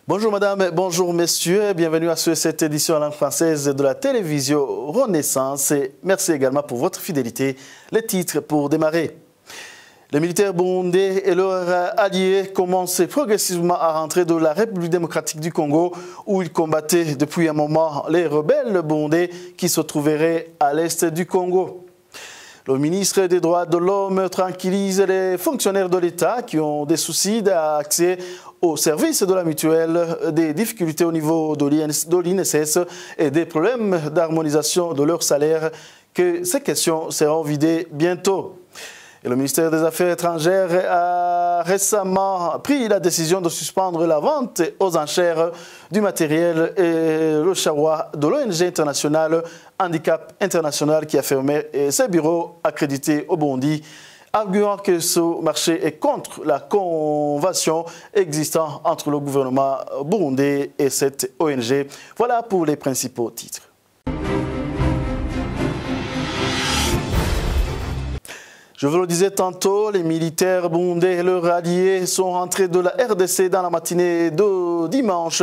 Bonjour madame, bonjour messieurs, bienvenue à cette édition en langue française de la télévision Renaissance et merci également pour votre fidélité. Les titres pour démarrer. Les militaires burundais et leurs alliés commencent progressivement à rentrer de la République démocratique du Congo où ils combattaient depuis un moment les rebelles burundais qui se trouveraient à l'est du Congo. Le ministre des Droits de l'Homme tranquillise les fonctionnaires de l'État qui ont des soucis d'accès aux services de la mutuelle, des difficultés au niveau de l'INSS et des problèmes d'harmonisation de leur salaire, que ces questions seront vidées bientôt. Et le ministère des Affaires étrangères a récemment pris la décision de suspendre la vente aux enchères du matériel et le charroi de l'ONG internationale Handicap International qui a fermé ses bureaux accrédités au Burundi, arguant que ce marché est contre la convention existant entre le gouvernement burundais et cette ONG. Voilà pour les principaux titres. Je vous le disais tantôt, les militaires burundais et leurs alliés sont rentrés de la RDC dans la matinée de dimanche.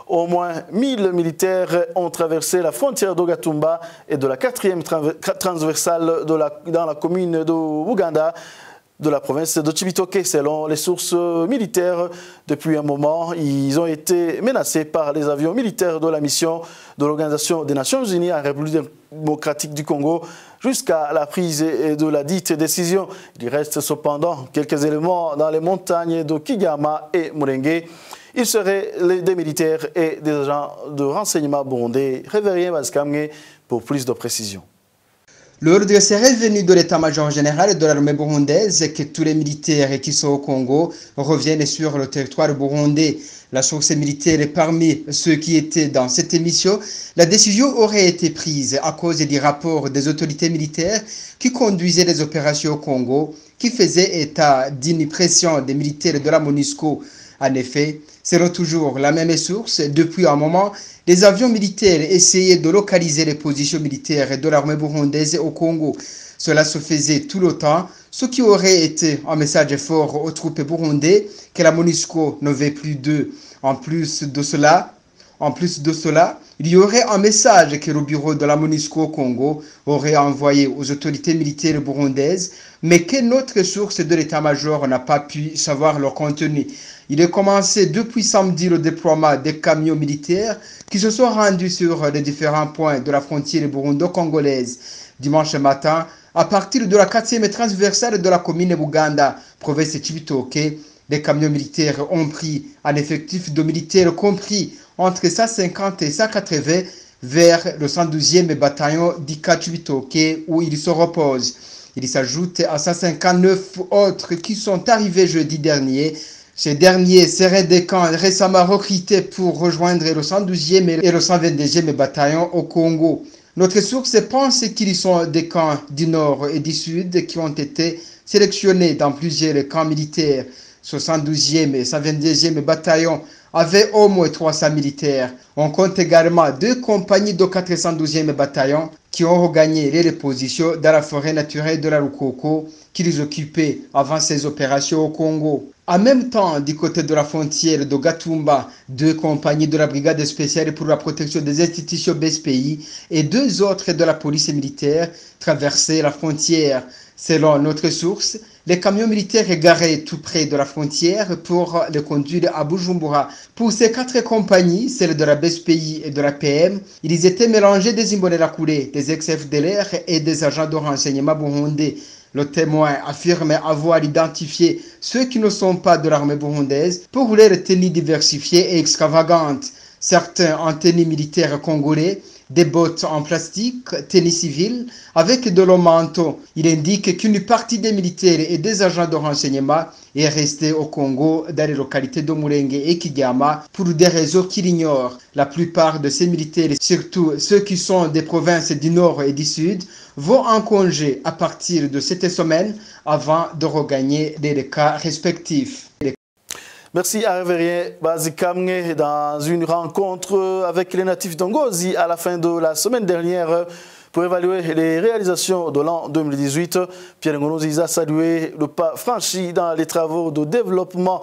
Au moins 1000 militaires ont traversé la frontière d'Ogatumba et de la 4e transversale dans la commune de Uganda, de la province de Cibitoke. Selon les sources militaires, depuis un moment, ils ont été menacés par les avions militaires de la mission de l'Organisation des Nations Unies en République démocratique du Congo jusqu'à la prise de la dite décision. Il reste cependant quelques éléments dans les montagnes de Kigama et Murenge. Ils seraient des militaires et des agents de renseignement burundais. Révérien Bazkamge pour plus de précisions. L'ordre serait venu de l'état-major général de l'armée burundaise que tous les militaires qui sont au Congo reviennent sur le territoire burundais. La source militaire est parmi ceux qui étaient dans cette émission. La décision aurait été prise à cause des rapports des autorités militaires qui conduisaient les opérations au Congo, qui faisaient état d'une pression des militaires de la MONUSCO. En effet, c'est toujours la même source. Depuis un moment, les avions militaires essayaient de localiser les positions militaires de l'armée burundaise au Congo. Cela se faisait tout le temps, ce qui aurait été un message fort aux troupes burundaises que la MONUSCO ne veut plus d'eux. En plus de cela, il y aurait un message que le bureau de la MONUSCO au Congo aurait envoyé aux autorités militaires burundaises, mais que notre source de l'état-major n'a pas pu savoir leur contenu. Il est commencé depuis samedi le déploiement des camions militaires qui se sont rendus sur les différents points de la frontière burundo-congolaise. Dimanche matin, à partir de la 4e transversale de la commune Buganda, province de Cibitoke, les camions militaires ont pris un effectif de militaires compris entre 150 et 180 vers le 112e bataillon d'Ika Cibitoke où ils se reposent. Il s'ajoute à 159 autres qui sont arrivés jeudi dernier. Ces derniers seraient des camps récemment recrutés pour rejoindre le 112e et le 122e bataillon au Congo. Notre source pense qu'ils sont des camps du nord et du sud qui ont été sélectionnés dans plusieurs camps militaires. 112e et 122e bataillon avaient au moins 300 militaires. On compte également 2 compagnies de 412e bataillon qui ont regagné les positions dans la forêt naturelle de la Rukoko qu'ils occupaient avant ces opérations au Congo. En même temps, du côté de la frontière de Gatumba, 2 compagnies de la brigade spéciale pour la protection des institutions BSPI et 2 autres de la police militaire traversaient la frontière. Selon notre source, les camions militaires garés tout près de la frontière pour les conduire à Bujumbura. Pour ces 4 compagnies, celles de la BSPI et de la PM, ils étaient mélangés des Imbonerakure, des ex-FDLR et des agents de renseignement burundais. Le témoin affirme avoir identifié ceux qui ne sont pas de l'armée burundaise pour leur tenue diversifiée et extravagante. Certains en tenue militaire congolais, des bottes en plastique, tennis civil, avec de longs manteaux. Il indique qu'une partie des militaires et des agents de renseignement est restée au Congo dans les localités de Murenge et Kigama pour des raisons qu'il ignore. La plupart de ces militaires, surtout ceux qui sont des provinces du nord et du sud, vont en congé à partir de cette semaine avant de regagner les cas respectifs. Merci à Révérien Bazikamge dans une rencontre avec les natifs d'Ongozi à la fin de la semaine dernière pour évaluer les réalisations de l'an 2018. Pierre Ngonoziza a salué le pas franchi dans les travaux de développement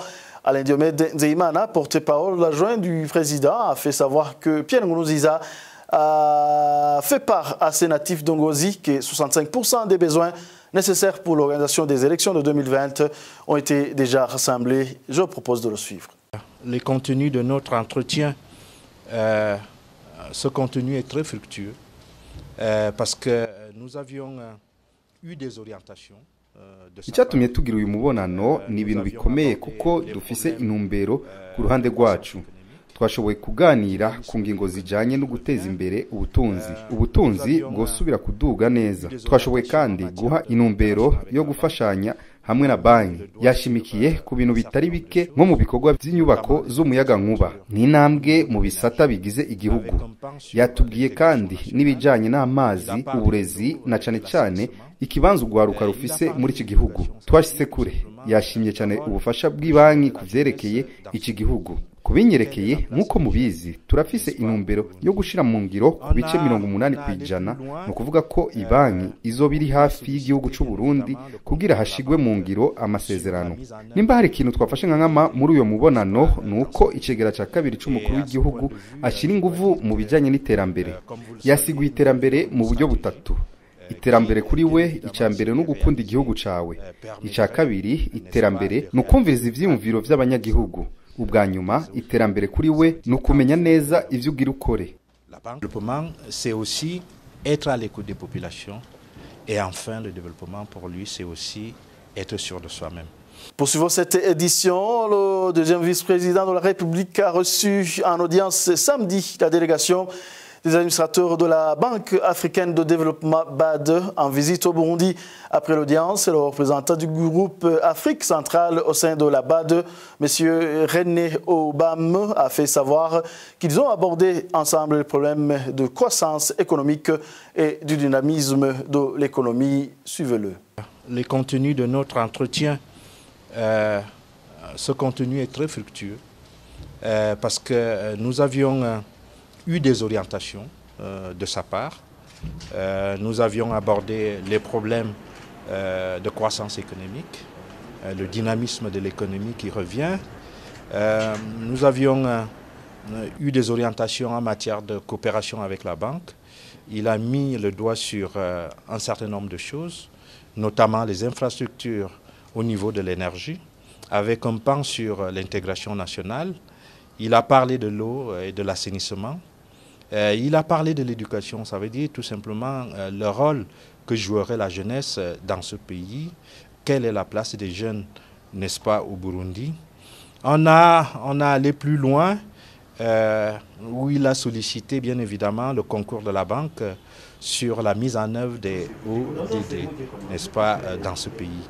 Alain Diomède Nzeimana, porte-parole, l'adjoint du président, a fait savoir que Pierre Nkurunziza a fait part à ses natifs d'Ongozi que 65% des besoins nécessaires pour l'organisation des élections de 2020 ont été déjà rassemblés. Je propose de le suivre. Les contenus de notre entretien, ce contenu est très fructueux parce que nous avions eu des orientations. Icyatumye tugira uyu mubonano ni ibintu bikomeye kuko dufise intumbero ku ruhande rwacu. Twashoboye kuganira ku ngingo zijanye no guteza imbere ubutunzi bwosubira kuduga neza. Twashoboye kandi guha intumbero yo gufashanya hamwe na banki yashimikiye ku bintu bitari bike nko mu bikorwa by'inyubako z'umuyaga nkuba n'intambwe mu bisata bigize igihugu. Yatubwiye kandi n'ibijanye n'amazi, uburezi na cane cyane ikibanza ugwaruka rufise muri iki gihugu. Twashyize kure yashimye cyane ubufasha bw'ibanki kuvyerekeye iki gihugu. Kubinyerekeye nk'uko mubizi turafise intumbero yo gushira mu ngiro ku bice 80%, no kuvuga ko ibanki izobiri hafi y'igihugu c'u Burundi kugira hashigwe mu ngiro amasezerano. Nimba hari ikintu twafashe nkama muri uyo mubonano nuko icegera ca kabiri c'umukuru w'igihugu ashira inguvu mu bijanye n'iterambere. Yasiguye iterambere mu buryo butatu. Iterambere kuri we, icambere no gukunda igihugu cawe. Ica kabiri, iterambere no kumviriza ivyiyumviro vy'abanyagihugu. Ubwa nyuma, iterambere kuri we no kumenya neza ivyo ugira ukore. Le développement, c'est aussi être à l'écoute des populations. Et enfin, le développement pour lui, c'est aussi être sûr de soi-même. Poursuivons cette édition. Le deuxième vice-président de la République a reçu en audience samedi la délégation des administrateurs de la Banque africaine de développement BAD en visite au Burundi. Après l'audience, le représentant du groupe Afrique centrale au sein de la BAD, M. René Obam, a fait savoir qu'ils ont abordé ensemble les problèmes de croissance économique et du dynamisme de l'économie. Suivez-le. Les contenus de notre entretien, ce contenu est très fructueux parce que nous avions eu des orientations de sa part. Nous avions abordé les problèmes de croissance économique, le dynamisme de l'économie qui revient. Nous avions eu des orientations en matière de coopération avec la banque. Il a mis le doigt sur un certain nombre de choses, notamment les infrastructures au niveau de l'énergie, avec un pan sur l'intégration nationale. Il a parlé de l'eau et de l'assainissement. Il a parlé de l'éducation, ça veut dire tout simplement le rôle que jouerait la jeunesse dans ce pays, quelle est la place des jeunes, n'est-ce pas, au Burundi. On a allé plus loin, où il a sollicité bien évidemment le concours de la banque sur la mise en œuvre des ODD, n'est-ce pas, dans ce pays.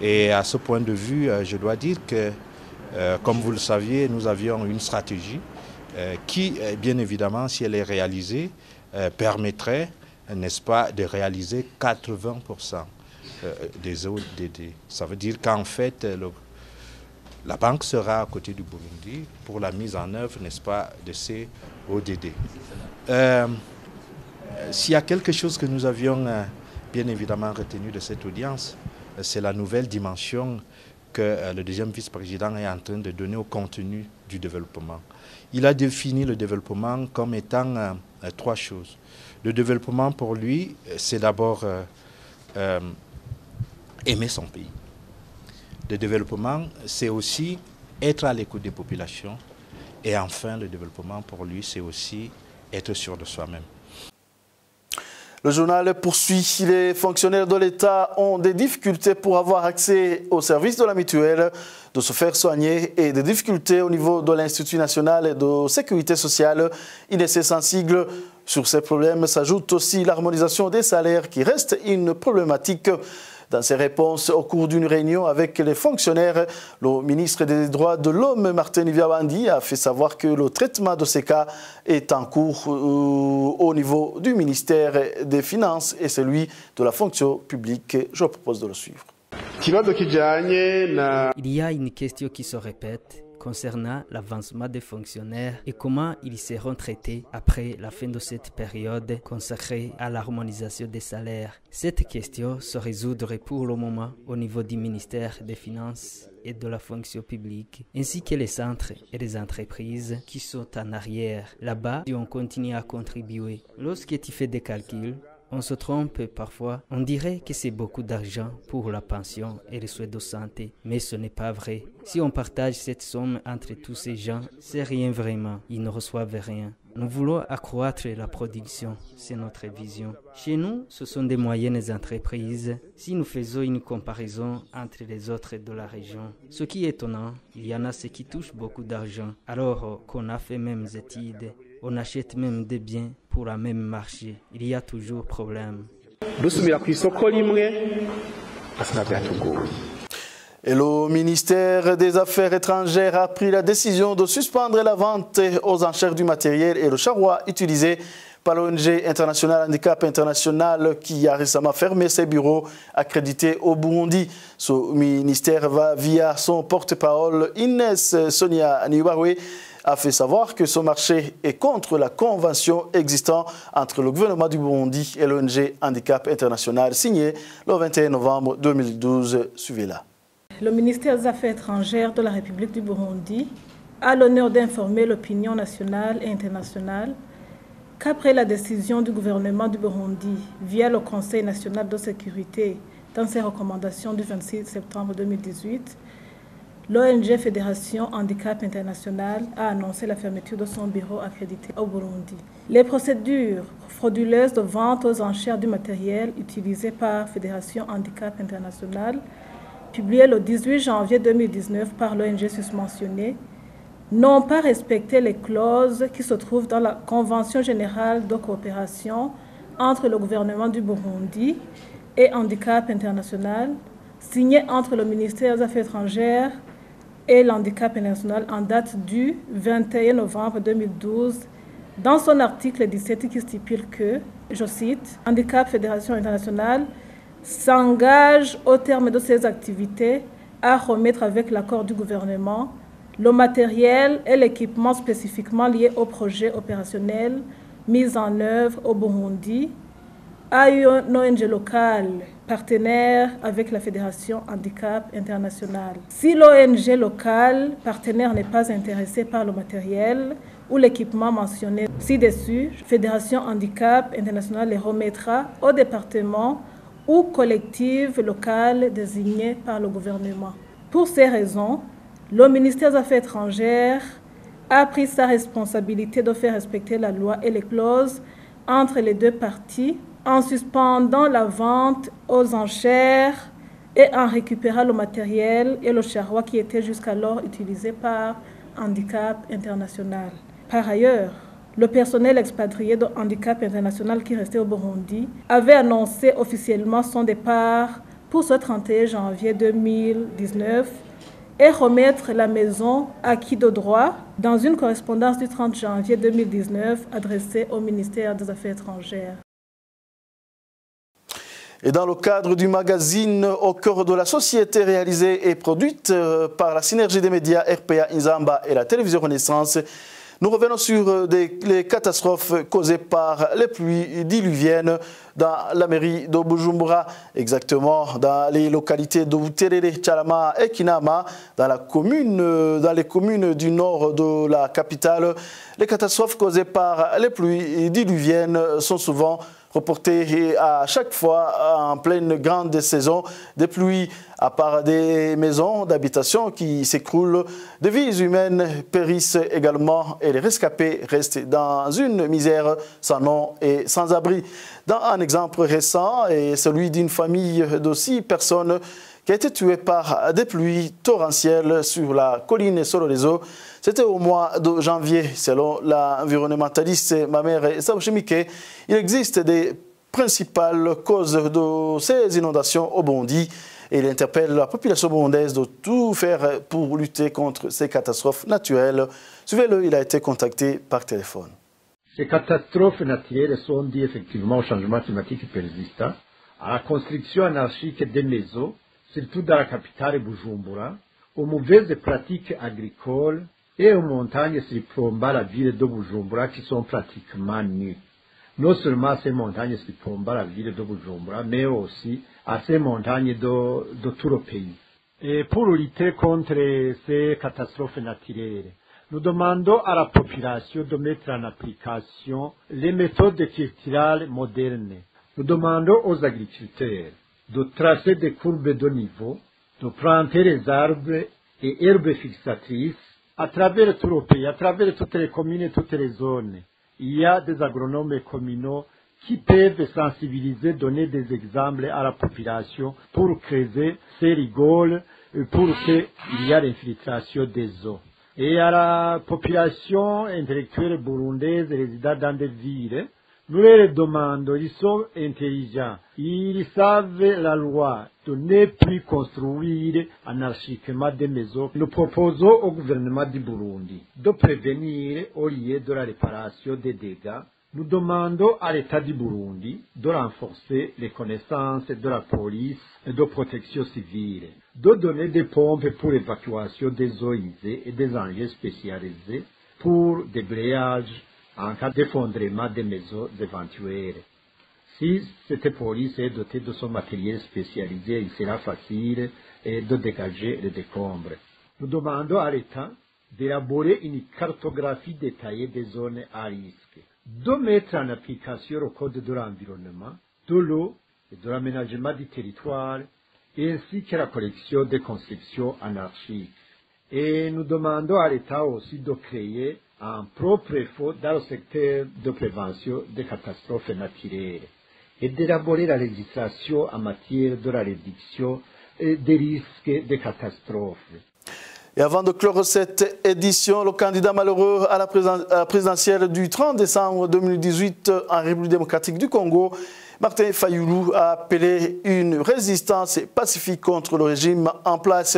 Et à ce point de vue, je dois dire que, comme vous le saviez, nous avions une stratégie qui, bien évidemment, si elle est réalisée, permettrait, n'est-ce pas, de réaliser 80% des ODD. Ça veut dire qu'en fait, la banque sera à côté du Burundi pour la mise en œuvre, n'est-ce pas, de ces ODD. S'il y a quelque chose que nous avions, bien évidemment, retenu de cette audience, c'est la nouvelle dimension que le deuxième vice-président est en train de donner au contenu du développement. Il a défini le développement comme étant trois choses. Le développement pour lui, c'est d'abord aimer son pays. Le développement, c'est aussi être à l'écoute des populations. Et enfin, le développement pour lui, c'est aussi être sûr de soi-même. Le journal poursuit. Les fonctionnaires de l'État ont des difficultés pour avoir accès aux services de la mutuelle, de se faire soigner et des difficultés au niveau de l'Institut national de sécurité sociale, INSS sensible. Sur ces problèmes s'ajoute aussi l'harmonisation des salaires qui reste une problématique. Dans ses réponses au cours d'une réunion avec les fonctionnaires, le ministre des Droits de l'Homme, Martin Nivyabandi, a fait savoir que le traitement de ces cas est en cours au niveau du ministère des Finances et celui de la fonction publique. Je propose de le suivre. Il y a une question qui se répète concernant l'avancement des fonctionnaires et comment ils seront traités après la fin de cette période consacrée à l'harmonisation des salaires. Cette question se résoudrait pour le moment au niveau du ministère des Finances et de la fonction publique, ainsi que les centres et les entreprises qui sont en arrière. Là-bas, si on continue à contribuer, lorsque tu fais des calculs, on se trompe parfois. On dirait que c'est beaucoup d'argent pour la pension et les soins de santé, mais ce n'est pas vrai. Si on partage cette somme entre tous ces gens, c'est rien vraiment. Ils ne reçoivent rien. Nous voulons accroître la production, c'est notre vision. Chez nous, ce sont des moyennes entreprises. Si nous faisons une comparaison entre les autres de la région, ce qui est étonnant, il y en a ceux qui touchent beaucoup d'argent, alors qu'on a fait mêmes études, on achète même des biens pour un même marché. Il y a toujours problème. Et le ministère des Affaires étrangères a pris la décision de suspendre la vente aux enchères du matériel et le charroi utilisé par l'ONG International Handicap International qui a récemment fermé ses bureaux accrédités au Burundi. Ce ministère va via son porte-parole Inès Sonia Nibarwe a fait savoir que ce marché est contre la convention existant entre le gouvernement du Burundi et l'ONG Handicap International signée le 21 novembre 2012. Suivez-la. Le ministère des Affaires étrangères de la République du Burundi a l'honneur d'informer l'opinion nationale et internationale qu'après la décision du gouvernement du Burundi via le Conseil national de sécurité dans ses recommandations du 26 septembre 2018, l'ONG Fédération Handicap International a annoncé la fermeture de son bureau accrédité au Burundi. Les procédures frauduleuses de vente aux enchères du matériel utilisé par Fédération Handicap International publié le 18 janvier 2019 par l'ONG susmentionnée, n'ont pas respecté les clauses qui se trouvent dans la Convention générale de coopération entre le gouvernement du Burundi et Handicap International, signée entre le ministère des Affaires étrangères et l'Handicap International en date du 21 novembre 2012, dans son article 17 qui stipule que, je cite, « Handicap Fédération Internationale s'engage au terme de ses activités à remettre avec l'accord du gouvernement le matériel et l'équipement spécifiquement liés au projet opérationnel mis en œuvre au Burundi à une ONG locale partenaire avec la Fédération Handicap International. Si l'ONG locale partenaire n'est pas intéressée par le matériel ou l'équipement mentionné ci-dessus, Fédération Handicap International les remettra au département ou collective locale désignée par le gouvernement. Pour ces raisons, le ministère des Affaires étrangères a pris sa responsabilité de faire respecter la loi et les clauses entre les deux parties en suspendant la vente aux enchères et en récupérant le matériel et le charroi qui étaient jusqu'alors utilisés par Handicap International. Par ailleurs, le personnel expatrié de Handicap International qui restait au Burundi avait annoncé officiellement son départ pour ce 31 janvier 2019 et remettre la maison acquis de droit dans une correspondance du 30 janvier 2019 adressée au ministère des Affaires étrangères. Et dans le cadre du magazine Au cœur de la société réalisée et produite par la synergie des médias RPA Inzamba et la télévision Renaissance, nous revenons sur les catastrophes causées par les pluies diluviennes dans la mairie de Bujumbura, exactement dans les localités de Buterere, Tchalama et Kinama, dans les communes du nord de la capitale. Les catastrophes causées par les pluies diluviennes sont souvent reportées à chaque fois en pleine grande saison des pluies, à part des maisons d'habitation qui s'écroulent, des vies humaines périssent également et les rescapés restent dans une misère sans nom et sans abri. Dans un exemple récent, et celui d'une famille de 6 personnes qui a été tuée par des pluies torrentielles sur la colline Solorezo. C'était au mois de janvier, selon l'environnementaliste Mamere Sabushimike. Il existe des principales causes de ces inondations au Burundi et il interpelle la population burundaise de tout faire pour lutter contre ces catastrophes naturelles. Suivez-le, il a été contacté par téléphone. Ces catastrophes naturelles sont dues effectivement au changement climatique persistant, à la construction anarchique des maisons, surtout dans la capitale Bujumbura, aux mauvaises pratiques agricoles et aux montagnes surplombant la ville de Bujumbura qui sont pratiquement nues. Non seulement à ces montagnes surplombant la ville de Bujumbura, mais aussi à ces montagnes de tout le pays. Et pour lutter contre ces catastrophes naturelles, nous demandons à la population de mettre en application les méthodes culturelles modernes. Nous demandons aux agriculteurs de tracer des courbes de niveau, de planter les arbres et herbes fixatrices à travers tout le pays, à travers toutes les communes et toutes les zones. Il y a des agronomes communaux qui peuvent sensibiliser, donner des exemples à la population pour creuser ces rigoles, pour qu'il y ait l'infiltration des eaux. Et à la population intellectuelle burundaise résidant dans des villes, nous leur demandons, ils sont intelligents, ils savent la loi de ne plus construire anarchiquement des maisons. Nous proposons au gouvernement du Burundi de prévenir au lieu de la réparation des dégâts. Nous demandons à l'État du Burundi de renforcer les connaissances de la police et de protection civile, de donner des pompes pour l'évacuation des eaux usées et des engins spécialisés pour déblayage en cas d'effondrement des maisons éventuelles. Si cette police est dotée de son matériel spécialisé, il sera facile de dégager les décombres. Nous demandons à l'État d'élaborer une cartographie détaillée des zones à risque, de mettre en application le code de l'environnement, de l'eau et de l'aménagement du territoire, ainsi que la collection des conceptions anarchiques. Et nous demandons à l'État aussi de créer un propre effort dans le secteur de prévention des catastrophes naturelles et d'élaborer la législation en matière de la réduction des risques de catastrophes. Et avant de clore cette édition, le candidat malheureux à la présidentielle du 30 décembre 2018 en République démocratique du Congo, Martin Fayulu, a appelé une résistance pacifique contre le régime en place.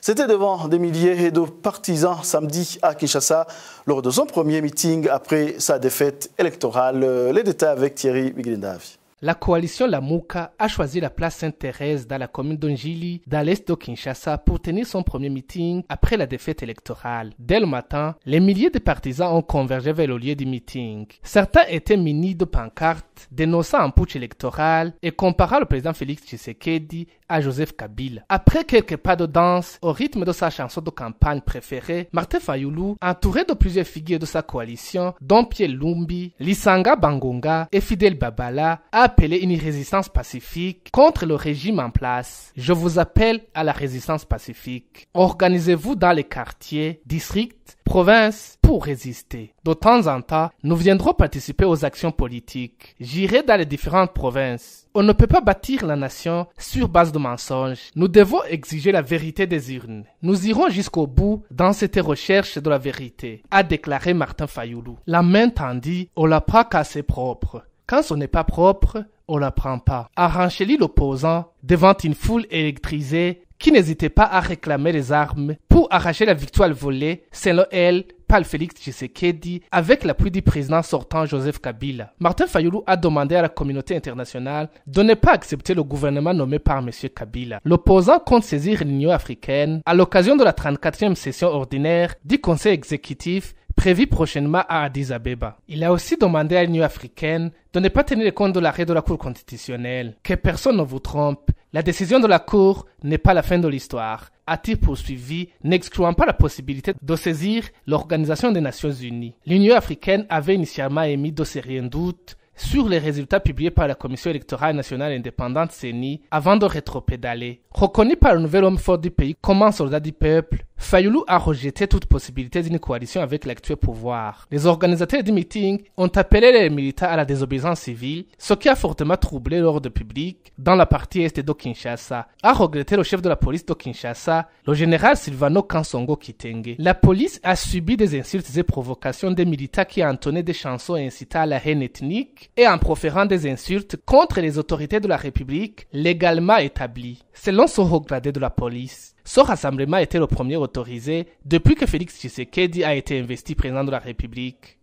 C'était devant des milliers de partisans samedi à Kinshasa lors de son premier meeting après sa défaite électorale. Les détails avec Thierry Biglindavi. La coalition Lamuka a choisi la place Sainte-Thérèse dans la commune d'Ongili, dans l'est de Kinshasa, pour tenir son premier meeting après la défaite électorale. Dès le matin, les milliers de partisans ont convergé vers le lieu du meeting. Certains étaient munis de pancartes, dénonçant un putsch électoral et comparant le président Félix Tshisekedi à Joseph Kabila. Après quelques pas de danse, au rythme de sa chanson de campagne préférée, Martin Fayulu, entouré de plusieurs figures de sa coalition, dont Pierre Lumbi, Lisanga Bangonga et Fidel Babala, a appelé une résistance pacifique contre le régime en place. Je vous appelle à la résistance pacifique. Organisez-vous dans les quartiers, districts, provinces pour résister. De temps en temps, nous viendrons participer aux actions politiques. J'irai dans les différentes provinces. On ne peut pas bâtir la nation sur base de mensonges. Nous devons exiger la vérité des urnes. Nous irons jusqu'au bout dans cette recherche de la vérité, a déclaré Martin Fayulu. La main tendue, on la prend qu'à ses propres. Quand ce n'est pas propre, on la prend pas. A renchéli l'opposant devant une foule électrisée qui n'hésitait pas à réclamer les armes pour arracher la victoire volée, selon elle, par Félix Tshisekedi, avec l'appui du président sortant Joseph Kabila. Martin Fayulu a demandé à la communauté internationale de ne pas accepter le gouvernement nommé par M. Kabila. L'opposant compte saisir l'Union africaine à l'occasion de la 34e session ordinaire du Conseil exécutif prévu prochainement à Addis Abeba. Il a aussi demandé à l'Union africaine de ne pas tenir compte de l'arrêt de la Cour constitutionnelle. Que personne ne vous trompe, la décision de la Cour n'est pas la fin de l'histoire, a-t-il poursuivi, n'excluant pas la possibilité de saisir l'Organisation des Nations Unies. L'Union africaine avait initialement émis de sérieux doutes sur les résultats publiés par la Commission électorale nationale indépendante CENI avant de rétropédaler. Reconnu par le nouvel homme fort du pays comme un soldat du peuple, Fayulu a rejeté toute possibilité d'une coalition avec l'actuel pouvoir. Les organisateurs du meeting ont appelé les militants à la désobéissance civile, ce qui a fortement troublé l'ordre public dans la partie est de Kinshasa, a regretté le chef de la police de Kinshasa, le général Silvano Kansongo Kitenge. La police a subi des insultes et provocations des militants qui entonnaient des chansons incitant à la haine ethnique et en proférant des insultes contre les autorités de la République légalement établies. Selon ce haut gradé de la police, ce rassemblement était le premier autorisé depuis que Félix Tshisekedi a été investi président de la République.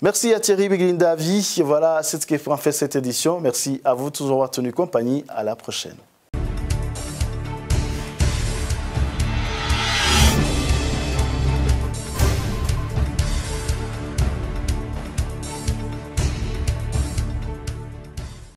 Merci à Thierry Biglindavi. Voilà, c'est ce qui fait cette édition. Merci à vous de toujours avoir tenu compagnie. À la prochaine.